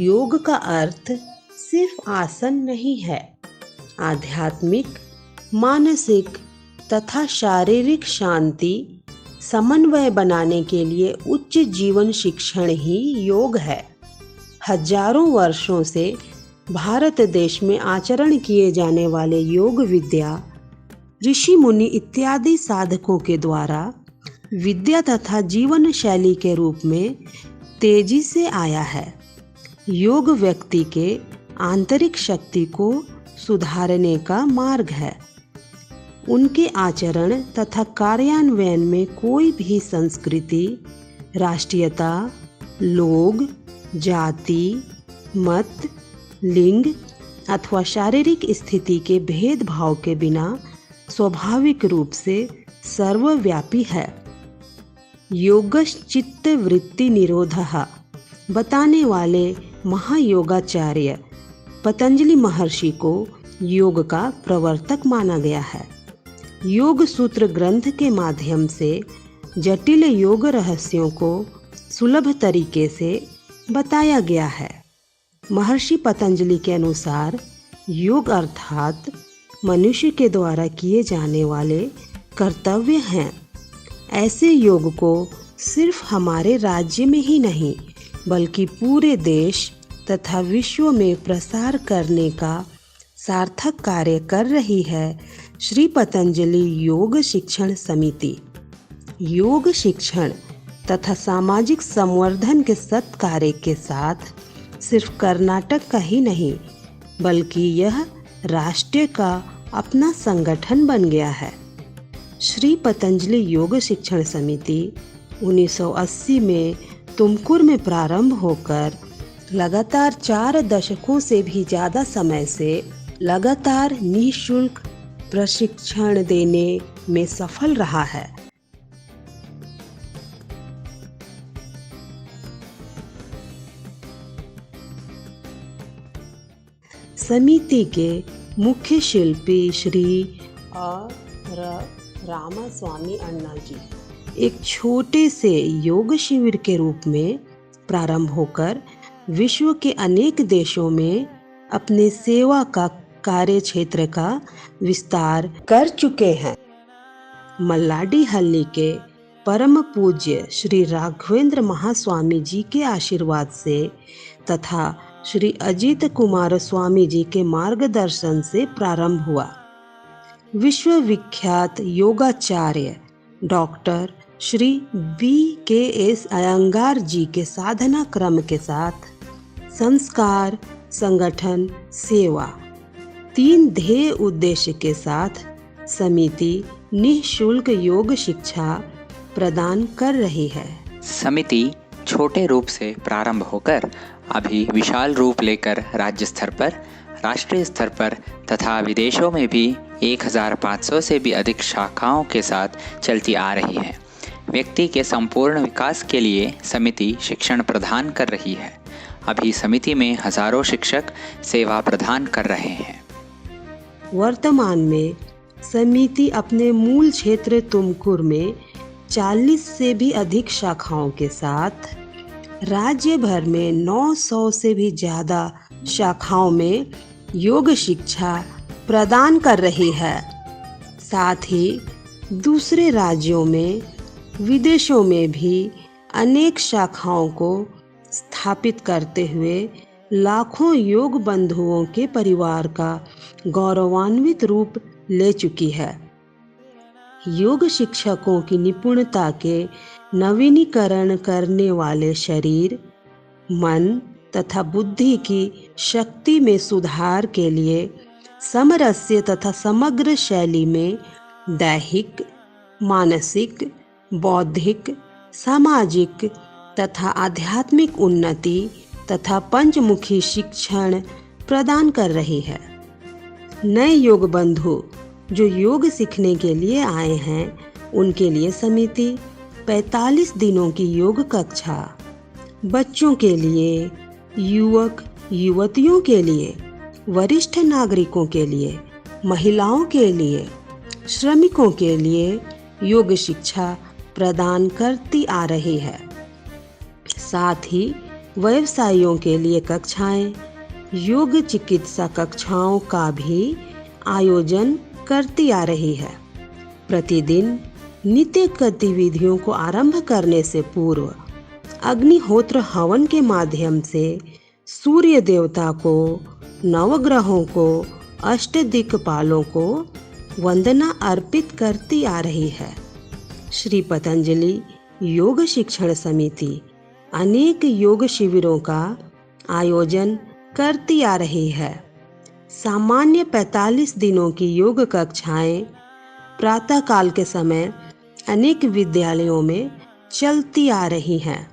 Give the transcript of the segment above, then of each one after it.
योग का अर्थ सिर्फ आसन नहीं है। आध्यात्मिक, मानसिक तथा शारीरिक शांति समन्वय बनाने के लिए उच्च जीवन शिक्षण ही योग है। हजारों वर्षों से भारत देश में आचरण किए जाने वाले योग विद्या ऋषि मुनि इत्यादि साधकों के द्वारा विद्या तथा जीवन शैली के रूप में तेजी से आया है। योग व्यक्ति के आंतरिक शक्ति को सुधारने का मार्ग है। उनके आचरण तथा कार्यान्वयन में कोई भी संस्कृति, राष्ट्रीयता, लोग, जाति, मत, लिंग अथवा शारीरिक स्थिति के भेदभाव के बिना स्वाभाविक रूप से सर्वव्यापी है। योगश्चित्त वृत्ति निरोधः बताने वाले महायोगाचार्य पतंजलि महर्षि को योग का प्रवर्तक माना गया है। योग सूत्र ग्रंथ के माध्यम से जटिल योग रहस्यों को सुलभ तरीके से बताया गया है। महर्षि पतंजलि के अनुसार योग अर्थात मनुष्य के द्वारा किए जाने वाले कर्तव्य हैं। ऐसे योग को सिर्फ हमारे राज्य में ही नहीं बल्कि पूरे देश तथा विश्व में प्रसार करने का सार्थक कार्य कर रही है श्री पतंजलि योग शिक्षण समिति। योग शिक्षण तथा सामाजिक संवर्धन के सत्कार्य के साथ सिर्फ कर्नाटक का ही नहीं बल्कि यह राष्ट्र का अपना संगठन बन गया है। श्री पतंजलि योग शिक्षण समिति 1980 में तुमकुर में प्रारंभ होकर लगातार 4 दशकों से भी ज़्यादा समय से लगातार निःशुल्क प्रशिक्षण देने में सफल रहा है। समिति के मुख्य शिल्पी श्री रामास्वामी अण्णा जी एक छोटे से योग शिविर के रूप में प्रारंभ होकर विश्व के अनेक देशों में अपने सेवा का कार्य क्षेत्र का विस्तार कर चुके हैं। मल्लाडी हल्ली के परम पूज्य श्री राघवेंद्र महास्वामी जी के आशीर्वाद से तथा श्री अजित कुमार स्वामी जी के मार्गदर्शन से प्रारंभ हुआ। विश्व विख्यात योगाचार्य डॉक्टर श्री BKS अयंगार जी के साधना क्रम के साथ संस्कार, संगठन, सेवा 3 ध्येय उद्देश्य के साथ समिति निःशुल्क योग शिक्षा प्रदान कर रही है। समिति छोटे रूप से प्रारंभ होकर अभी विशाल रूप लेकर राज्य स्तर पर, राष्ट्रीय स्तर पर तथा विदेशों में भी 1500 से भी अधिक शाखाओं के साथ चलती आ रही है। व्यक्ति के संपूर्ण विकास के लिए समिति शिक्षण प्रदान कर रही है। अभी समिति में हजारों शिक्षक सेवा प्रदान कर रहे हैं। वर्तमान में समिति अपने मूल क्षेत्र तुमकुर में 40 से भी अधिक शाखाओं के साथ राज्य भर में 900 से भी ज़्यादा शाखाओं में योग शिक्षा प्रदान कर रही है। साथ ही दूसरे राज्यों में, विदेशों में भी अनेक शाखाओं को स्थापित करते हुए लाखों योग बंधुओं के परिवार का गौरवान्वित रूप ले चुकी है। योग शिक्षकों की निपुणता के नवीनीकरण करने वाले शरीर, मन तथा बुद्धि की शक्ति में सुधार के लिए समरस्य तथा समग्र शैली में दैहिक, मानसिक, बौद्धिक, सामाजिक तथा आध्यात्मिक उन्नति तथा पंचमुखी शिक्षण प्रदान कर रही है। नए योग बंधु जो योग सीखने के लिए आए हैं उनके लिए समिति 45 दिनों की योग कक्षा, बच्चों के लिए, युवक युवतियों के लिए, वरिष्ठ नागरिकों के लिए, महिलाओं के लिए, श्रमिकों के लिए योग शिक्षा प्रदान करती आ रही है। साथ ही व्यवसायियों के लिए कक्षाएं, योग चिकित्सा कक्षाओं का भी आयोजन करती आ रही है। प्रतिदिन नित्य गतिविधियों को आरंभ करने से पूर्व अग्निहोत्र हवन के माध्यम से सूर्य देवता को, नवग्रहों को, अष्टदिक्पालों को वंदना अर्पित करती आ रही है। श्री पतंजलि योग शिक्षण समिति अनेक योग शिविरों का आयोजन करती आ रही है। सामान्य 45 दिनों की योग कक्षाएं प्रातःकाल के समय अनेक विद्यालयों में चलती आ रही हैं।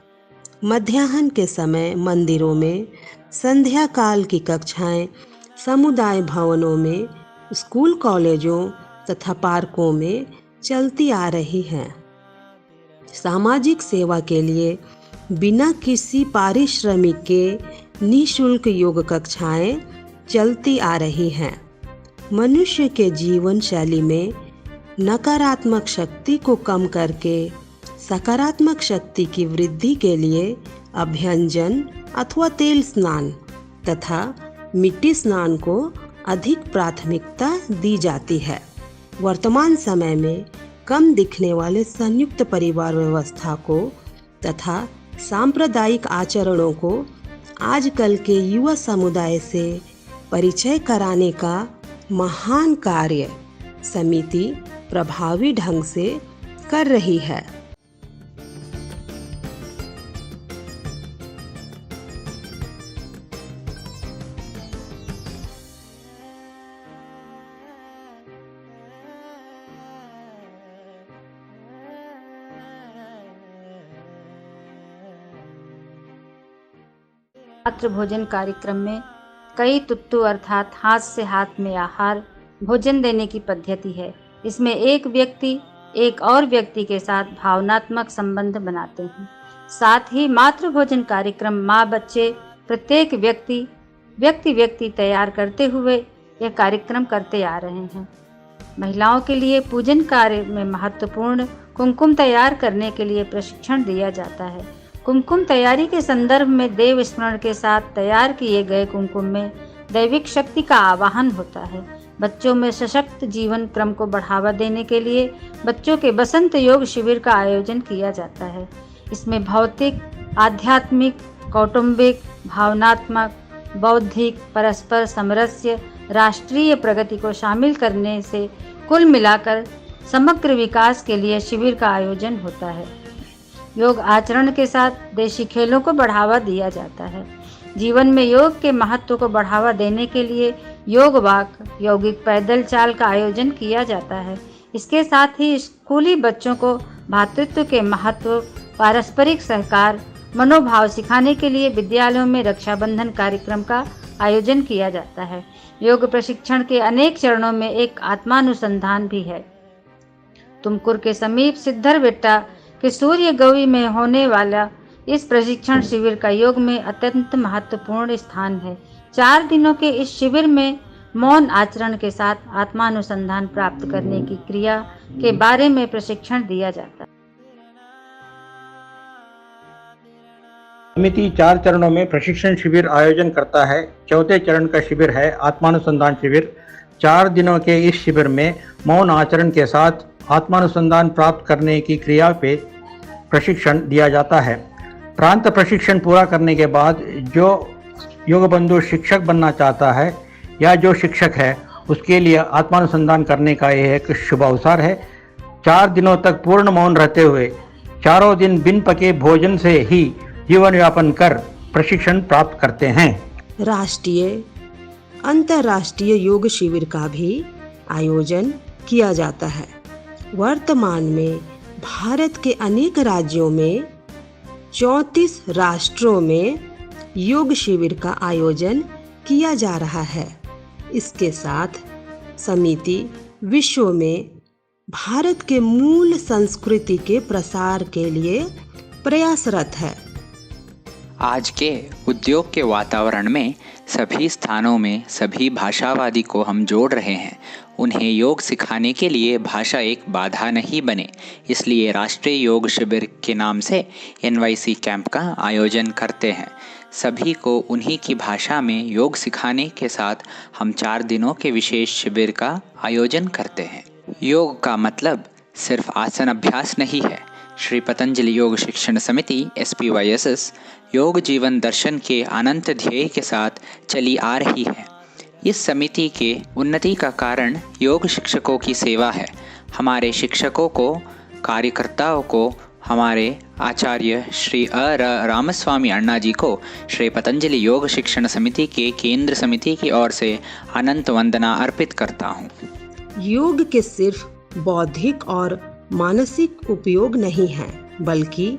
मध्याह्न के समय मंदिरों में, संध्या काल की कक्षाएं समुदाय भवनों में, स्कूल कॉलेजों तथा पार्कों में चलती आ रही हैं। सामाजिक सेवा के लिए बिना किसी पारिश्रमिक के निःशुल्क योग कक्षाएं चलती आ रही हैं। मनुष्य के जीवन शैली में नकारात्मक शक्ति को कम करके सकारात्मक शक्ति की वृद्धि के लिए अभ्यंजन अथवा तेल स्नान तथा मिट्टी स्नान को अधिक प्राथमिकता दी जाती है। वर्तमान समय में कम दिखने वाले संयुक्त परिवार व्यवस्था को तथा सांप्रदायिक आचरणों को आजकल के युवा समुदाय से परिचय कराने का महान कार्य समिति प्रभावी ढंग से कर रही है। रात्र भोजन कार्यक्रम में कई तुत्तु अर्थात हाथ से हाथ में आहार भोजन देने की पद्धति है। इसमें एक व्यक्ति एक और व्यक्ति के साथ भावनात्मक संबंध बनाते हैं। साथ ही मातृ भोजन कार्यक्रम माँ बच्चे प्रत्येक व्यक्ति तैयार करते हुए यह कार्यक्रम करते आ रहे हैं। महिलाओं के लिए पूजन कार्य में महत्वपूर्ण कुमकुम तैयार करने के लिए प्रशिक्षण दिया जाता है। कुमकुम तैयारी के संदर्भ में देव स्मरण के साथ तैयार किए गए कुमकुम में दैविक शक्ति का आवाहन होता है। बच्चों में सशक्त जीवन क्रम को बढ़ावा देने के लिए बच्चों के बसंत योग शिविर का आयोजन किया जाता है। इसमें भौतिक, आध्यात्मिक, कौटुंबिक, भावनात्मक, बौद्धिक, परस्पर सामरस्य, राष्ट्रीय प्रगति को शामिल करने से कुल मिलाकर समग्र विकास के लिए शिविर का आयोजन होता है। योग आचरण के साथ देशी खेलों को बढ़ावा दिया जाता है। जीवन में योग के महत्व को बढ़ावा देने के लिए योग वाक, यौगिक पैदल चाल का आयोजन किया जाता है। इसके साथ ही स्कूली बच्चों को भातृत्व के महत्व, पारस्परिक सहकार, मनोभाव सिखाने के लिए विद्यालयों में रक्षाबंधन कार्यक्रम का आयोजन किया जाता है। योग प्रशिक्षण के अनेक चरणों में एक आत्मानुसंधान भी है। तुमकुर के समीप सिद्धरबेट्टा के सूर्य गौरी में होने वाला इस प्रशिक्षण शिविर का योग में अत्यंत महत्वपूर्ण स्थान है। 4 दिनों के इस शिविर में मौन आचरण के साथ आत्मानुसंधान प्राप्त करने की क्रिया के बारे में प्रशिक्षण दिया जाता है। समिति 4 चरणों में प्रशिक्षण शिविर आयोजन करता है। चौथे चरण का शिविर है आत्मानुसंधान शिविर। 4 दिनों के इस शिविर में मौन आचरण के साथ आत्मानुसंधान प्राप्त करने की क्रिया पे प्रशिक्षण दिया जाता है। प्रांत प्रशिक्षण पूरा करने के बाद जो योग बंधु शिक्षक बनना चाहता है या जो शिक्षक है उसके लिए आत्मानुसंधान करने का यह एक शुभ अवसर है। 4 दिनों तक पूर्ण मौन रहते हुए चारों दिन बिन पके भोजन से ही जीवन यापन कर प्रशिक्षण प्राप्त करते हैं। राष्ट्रीय अंतर्राष्ट्रीय योग शिविर का भी आयोजन किया जाता है। वर्तमान में भारत के अनेक राज्यों में 34 राष्ट्रों में योग शिविर का आयोजन किया जा रहा है। इसके साथ समिति विश्व में भारत के मूल संस्कृति के प्रसार के लिए प्रयासरत है। आज के उद्योग के वातावरण में सभी स्थानों में सभी भाषावादी को हम जोड़ रहे हैं उन्हें योग सिखाने के लिए भाषा एक बाधा नहीं बने, इसलिए राष्ट्रीय योग शिविर के नाम से NYC कैंप का आयोजन करते हैं। सभी को उन्हीं की भाषा में योग सिखाने के साथ हम 4 दिनों के विशेष शिविर का आयोजन करते हैं। योग का मतलब सिर्फ आसन अभ्यास नहीं है। श्री पतंजलि योग शिक्षण समिति SPYSS योग जीवन दर्शन के अनंत ध्येय के साथ चली आ रही है। इस समिति के उन्नति का कारण योग शिक्षकों की सेवा है। हमारे शिक्षकों को, कार्यकर्ताओं को, हमारे आचार्य श्री रामस्वामी अण्णा जी को श्री पतंजलि योग शिक्षण समिति के केंद्र समिति की ओर से अनंत वंदना अर्पित करता हूँ। योग के सिर्फ बौद्धिक और मानसिक उपयोग नहीं है, बल्कि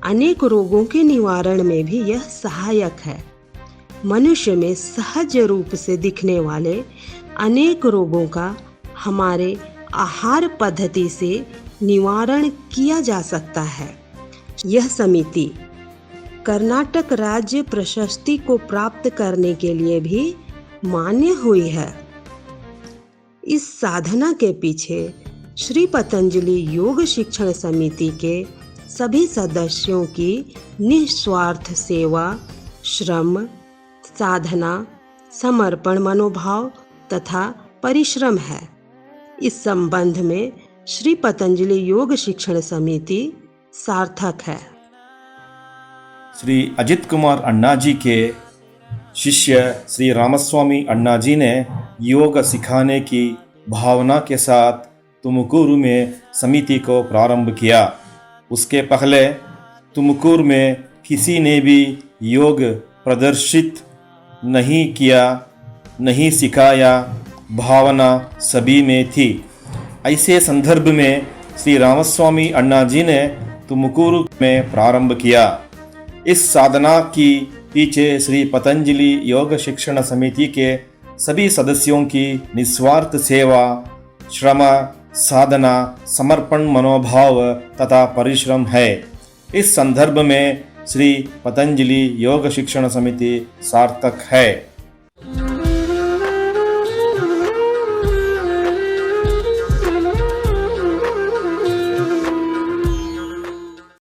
अनेक रोगों के निवारण में भी यह सहायक है। मनुष्य में सहज रूप से दिखने वाले अनेक रोगों का हमारे आहार पद्धति से निवारण किया जा सकता है। यह समिति कर्नाटक राज्य प्रशस्ति को प्राप्त करने के लिए भी मान्य हुई है। इस साधना के पीछे श्री पतंजलि योग शिक्षण समिति के सभी सदस्यों की निस्वार्थ सेवा, श्रम, साधना, समर्पण मनोभाव तथा परिश्रम है। इस संबंध में श्री पतंजलि योग शिक्षण समिति सार्थक है। श्री अजित कुमार अण्णा जी के शिष्य श्री रामस्वामी अण्णा जी ने योग सिखाने की भावना के साथ तुमकुरु में समिति को प्रारंभ किया। उसके पहले तुमकुरु में किसी ने भी योग प्रदर्शित नहीं किया, नहीं सिखाया, भावना सभी में थी। ऐसे संदर्भ में श्री रामस्वामी अण्णा जी ने तुमकुरु में प्रारंभ किया। इस साधना की पीछे श्री पतंजलि योग शिक्षण समिति के सभी सदस्यों की निस्वार्थ सेवा, श्रम, साधना, समर्पण मनोभाव तथा परिश्रम है। इस संदर्भ में श्री पतंजलि योग शिक्षण समिति सार्थक है।